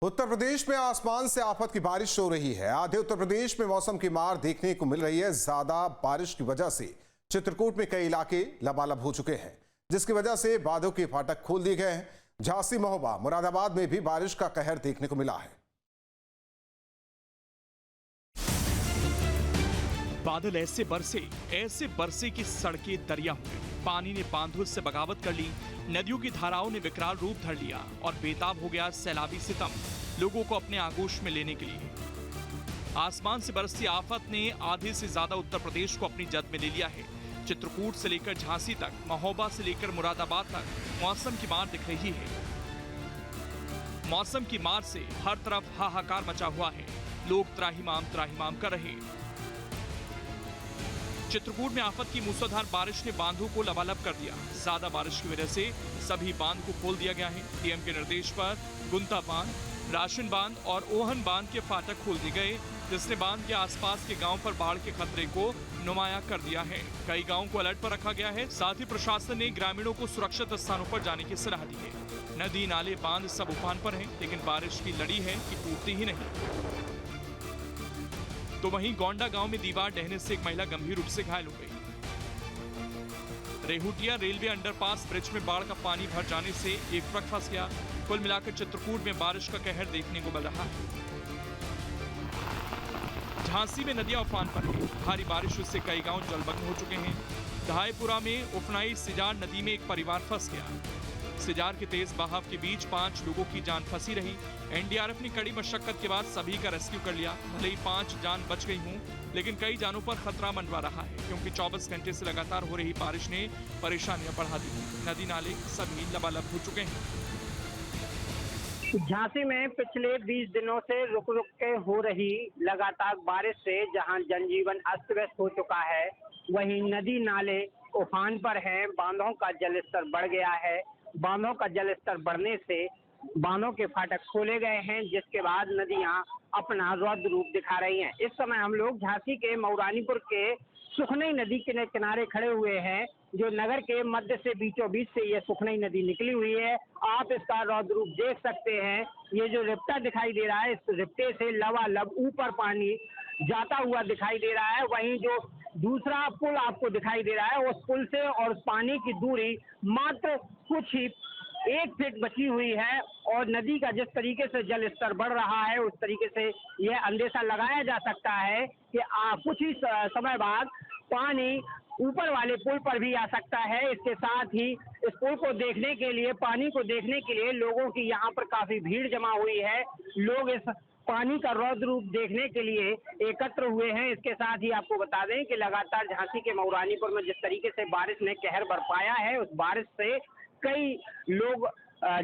उत्तर प्रदेश में आसमान से आफत की बारिश हो रही है। आधे उत्तर प्रदेश में मौसम की मार देखने को मिल रही है। ज्यादा बारिश की वजह से चित्रकूट में कई इलाके लबालब हो चुके हैं, जिसकी वजह से बांधों के फाटक खोल दिए गए हैं। झांसी, महोबा, मुरादाबाद में भी बारिश का कहर देखने को मिला है। बादल ऐसे बरसे कि सड़कें दरिया हो गई। पानी ने बांधों से बगावत कर ली, नदियों की धाराओं ने विकराल रूप धर लिया और बेताब हो गया सैलाबी सितम लोगों को अपने आगोश में लेने के लिए। आसमान से बरसती आफत ने आधे से ज्यादा उत्तर प्रदेश को अपनी जद में ले लिया है। चित्रकूट से लेकर झांसी तक, महोबा से लेकर मुरादाबाद तक मौसम की मार दिख रही है। मौसम की मार से हर तरफ हाहाकार मचा हुआ है। लोग त्राहिमाम कर रहे हैं। चित्रकूट में आफत की मूसलाधार बारिश ने बांधों को लबालब कर दिया। ज्यादा बारिश की वजह से सभी बांध को खोल दिया गया है। डीएम के निर्देश पर गुंता बांध, राशन बांध और ओहन बांध के फाटक खोल दिए गए, जिसने बांध के आसपास के गांव पर बाढ़ के खतरे को नुमाया कर दिया है। कई गांवों को अलर्ट पर रखा गया है। साथ ही प्रशासन ने ग्रामीणों को सुरक्षित स्थानों पर जाने की सलाह दी है। नदी, नाले, बांध सब उफान पर हैं, लेकिन बारिश की लड़ी है कि टूटती ही नहीं। तो वहीं गोंडा गांव में दीवार ढहने से एक महिला गंभीर रूप से घायल हो गई। रेहुटिया रेलवे अंडरपास ब्रिज में बाढ़ का पानी भर जाने से एक ट्रक फंस गया। कुल मिलाकर चित्रकूट में बारिश का कहर देखने को मिल रहा है। झांसी में नदियां उफान पर हैं। भारी बारिश से कई गांव जलमग्न हो चुके हैं। धायपुरा में उफनाई सिजार नदी में एक परिवार फंस गया। सिजार के तेज बहाव के बीच 5 लोगों की जान फंसी रही। एनडीआरएफ ने कड़ी मशक्कत के बाद सभी का रेस्क्यू कर लिया। भले ही 5 जान बच गई हूं, लेकिन कई जानों पर खतरा मंडरा रहा है, क्योंकि 24 घंटे से लगातार हो रही बारिश ने परेशानियां बढ़ा दी। नदी नाले सभी लबालब हो चुके हैं। झांसी में पिछले 20 दिनों से रुक के हो रही लगातार बारिश से जहां जनजीवन अस्त व्यस्त हो चुका है, वहीं नदी नाले उफान पर हैं। बांधों का जलस्तर बढ़ गया है। बांधों का जलस्तर बढ़ने से बांधों के फाटक खोले गए हैं, जिसके बाद नदियां अपना रौद्र रूप दिखा रही हैं। इस समय हम लोग झांसी के मऊरानीपुर के सुखनई नदी के किनारे खड़े हुए हैं, जो नगर के मध्य से बीचों बीच से ये सुखनई नदी निकली हुई है। आप इसका रौद्र रूप देख सकते हैं। ये जो रिप्टा दिखाई दे रहा है, इस रिप्टे से लबालब ऊपर पानी जाता हुआ दिखाई दे रहा है। वहीं जो दूसरा पुल आपको दिखाई दे रहा है, उस पुल से और उस पानी की दूरी मात्र कुछ ही 1 फीट बची हुई है। और नदी का जिस तरीके से जल स्तर बढ़ रहा है, उस तरीके से यह अंदेशा लगाया जा सकता है कि कुछ ही समय बाद पानी ऊपर वाले पुल पर भी आ सकता है। इसके साथ ही इस पुल को देखने के लिए, पानी को देखने के लिए लोगों की यहाँ पर काफी भीड़ जमा हुई है। लोग इस पानी का रौद्र रूप देखने के लिए एकत्र हुए हैं। इसके साथ ही आपको बता दें कि लगातार झांसी के मऊरानीपुर में जिस तरीके से बारिश ने कहर बरपाया है, उस बारिश से कई लोग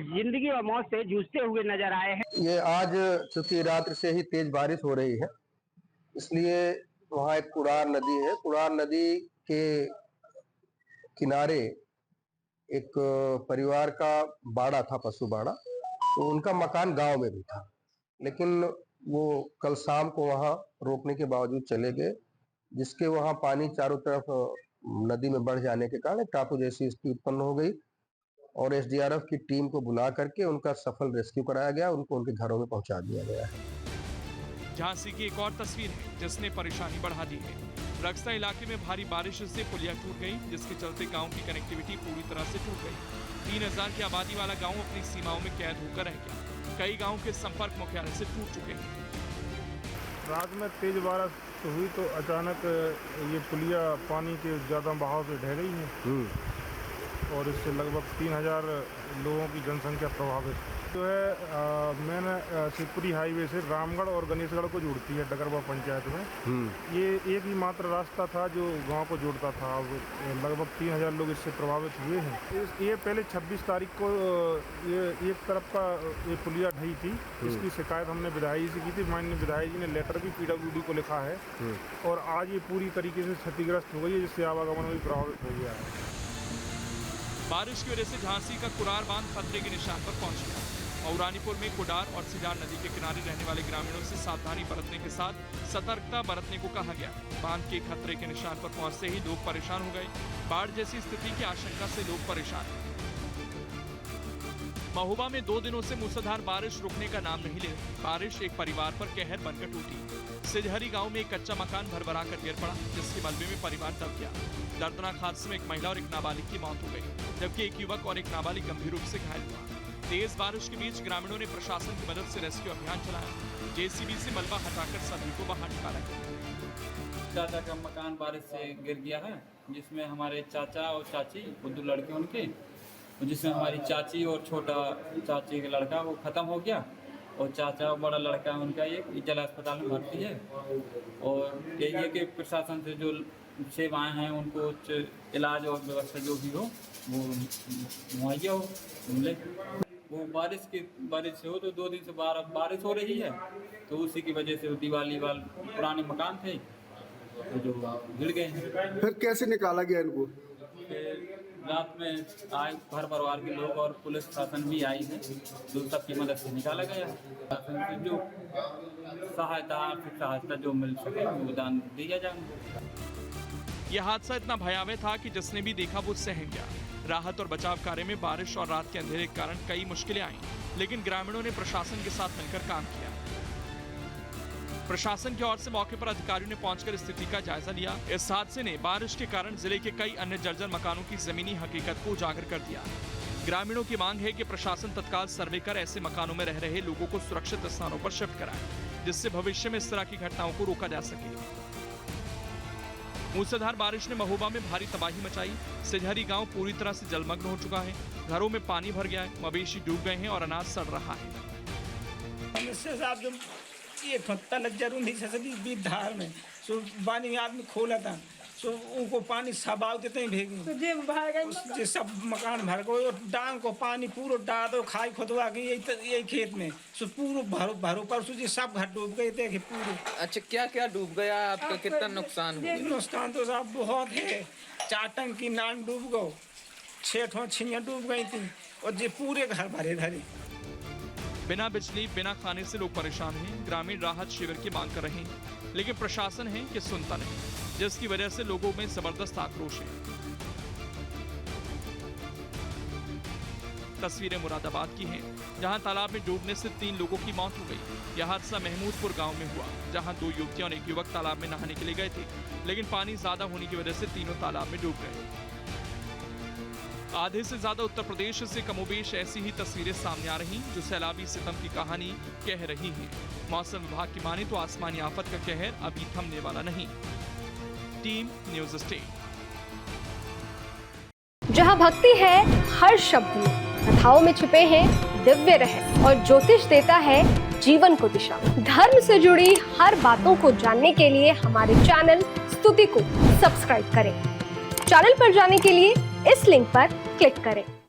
जिंदगी और मौत से जूझते हुए नजर आए हैं। ये आज चूंकि रात से ही तेज बारिश हो रही है, इसलिए वहाँ एक कुड़ार नदी है। कुड़ार नदी के किनारे एक परिवार का बाड़ा था, पशु बाड़ा। तो उनका मकान गांव में भी था, लेकिन वो कल शाम को वहाँ रोकने के बावजूद चले गए, जिसके वहाँ पानी चारों तरफ नदी में बढ़ जाने के कारण टापू जैसी स्थिति उत्पन्न हो गई और एसडीआरएफ की टीम को बुला करके उनका सफल रेस्क्यू कराया गया। उनको उनके घरों में पहुंचा दिया गया है। झांसी की एक और तस्वीर है जिसने परेशानी बढ़ा दी है। रक्सता इलाके में भारी बारिश से पुलिया टूट गई, जिसके चलते गांव की कनेक्टिविटी पूरी तरह से टूट गई। 3000 की आबादी वाला गांव अपनी सीमाओं में कैद होकर रह गया। कई गांव के संपर्क मुख्यालय से टूट चुके हैं। रात में तेज बारिश हुई तो अचानक ये पुलिया पानी के ज्यादा बहाव से ढह गई है और इससे लगभग 3000 लोगों की जनसंख्या प्रभावित जो है। मेन शिवपुरी हाईवे से रामगढ़ और गणेशगढ़ को जोड़ती है डगरवा पंचायत में। ये एक ही मात्र रास्ता था जो गांव को जोड़ता था। अब लगभग 3000 लोग इससे प्रभावित हुए हैं। ये पहले 26 तारीख को ये एक तरफ का ये पुलिया ढही थी। इसकी शिकायत हमने विधायक जी से की थी। माननीय विधायक जी ने लेटर भी पीडब्ल्यूडी को लिखा है और आज ये पूरी तरीके से क्षतिग्रस्त हो गई है, जिससे आवागमन भी प्रभावित हो गया है। बारिश की वजह से झांसी का कुरार बांध खतरे के निशान पर पहुंच गया। मऊरानीपुर में कुडार और सिजार नदी के किनारे रहने वाले ग्रामीणों से सावधानी बरतने के साथ सतर्कता बरतने को कहा गया। बांध के खतरे के निशान पर पहुंचते ही लोग परेशान हो गए। बाढ़ जैसी स्थिति की आशंका से लोग परेशान हैं। महोबा में 2 दिनों से मूसलाधार बारिश रुकने का नाम नहीं ले रही। बारिश एक परिवार पर कहर बनकर टूटी। सिजहरी गांव में एक कच्चा मकान भरभरा कर गिर पड़ा, जिसके मलबे में परिवार दब गया। दर्दनाक हादसे में एक महिला और एक नाबालिग की मौत हो गई, जबकि एक युवक और एक नाबालिग गंभीर रूप से घायल हुआ। तेज बारिश के बीच ग्रामीणों ने प्रशासन की मदद से रेस्क्यू अभियान चलाया। जेसीबी से मलबा हटाकर सभी को बाहर निकाला गया। चाचा का मकान बारिश से गिर गया है, जिसमें हमारे चाचा और चाची, 2 लड़के उनके, जिसमें हमारी चाची और छोटा चाची का लड़का वो ख़त्म हो गया, और चाचा और बड़ा लड़का उनका एक जिला अस्पताल में भर्ती है। और यही है कि प्रशासन से जो सेवाएं हैं उनको इलाज और व्यवस्था जो भी हो वो मुहैया हो मिले। वो बारिश से हो तो 2 दिन से बारिश हो रही है, तो उसी की वजह से दिवाली वाले पुराने मकान थे तो जो गिर गए हैं। फिर कैसे निकाला गया इनको? फिर रात में आए घर परिवार के लोग और पुलिस शासन भी आई है, जो सबकी मदद से निकाला गया। शासन से जो सहायता, आर्थिक सहायता जो मिल सके वो दान दिया जाए। यह हादसा इतना भयावह था कि जिसने भी देखा वो सहम गया। राहत और बचाव कार्य में बारिश और रात के अंधेरे के कारण कई मुश्किलें आईं, लेकिन ग्रामीणों ने प्रशासन के साथ मिलकर काम किया। प्रशासन की ओर से मौके पर अधिकारियों ने पहुंचकर स्थिति का जायजा लिया। इस हादसे ने बारिश के कारण जिले के कई अन्य जर्जर मकानों की जमीनी हकीकत को उजागर कर दिया। ग्रामीणों की मांग है कि प्रशासन तत्काल सर्वे कर ऐसे मकानों में रह रहे लोगों को सुरक्षित स्थानों पर शिफ्ट कराए, जिससे भविष्य में इस तरह की घटनाओं को रोका जा सके। मूसलाधार बारिश ने महोबा में भारी तबाही मचाई। सिजहरी गांव पूरी तरह से जलमग्न हो चुका है, घरों में पानी भर गया है, मवेशी डूब गए हैं और अनाज सड़ रहा है। ये फत्ता लग जरूर नहीं सकती धार में, सो पानी में आदमी खोला था, सो उनको पानी सबाव देते ही भेगे, तो सब मकान भर गए। डांग को पानी पूरा डाल दो, खाई खोदवा के यही खेत में, सो पूरा भरो पर जी सब घर डूब गए थे पूरे। अच्छा, क्या क्या डूब गया आपका? कितना नुकसान हुआ? नुकसान तो सब बहुत है। 4 टंकी नान डूब गो, 6 ठो छिनिया डूब गई थी, और ये पूरे घर भरे धरे। बिना बिजली, बिना खाने से लोग परेशान हैं। ग्रामीण राहत शिविर की मांग कर रहे हैं, लेकिन प्रशासन है कि सुनता नहीं, जिसकी वजह से लोगों में जबरदस्त आक्रोश है। तस्वीरें मुरादाबाद की हैं, जहां तालाब में डूबने से 3 लोगों की मौत हो गई। यह हादसा महमूदपुर गांव में हुआ, जहां 2 युवतियां और एक युवक तालाब में नहाने के लिए गए थे, लेकिन पानी ज्यादा होने की वजह से तीनों तालाब में डूब गए। आधे से ज्यादा उत्तर प्रदेश से कमोबेश ऐसी ही तस्वीरें सामने आ रही, जो सैलाबी सितम की कहानी कह रही हैं। मौसम विभाग की माने तो आसमानी आफत का कहर अभी थमने वाला नहीं। Team news state. जहां भक्ति है हर शब्द में, कथाओं में छुपे हैं दिव्य रहस्य, और ज्योतिष देता है जीवन को दिशा। धर्म से जुड़ी हर बातों को जानने के लिए हमारे चैनल स्तुति को सब्सक्राइब करें। चैनल पर जाने के लिए इस लिंक पर क्लिक करें।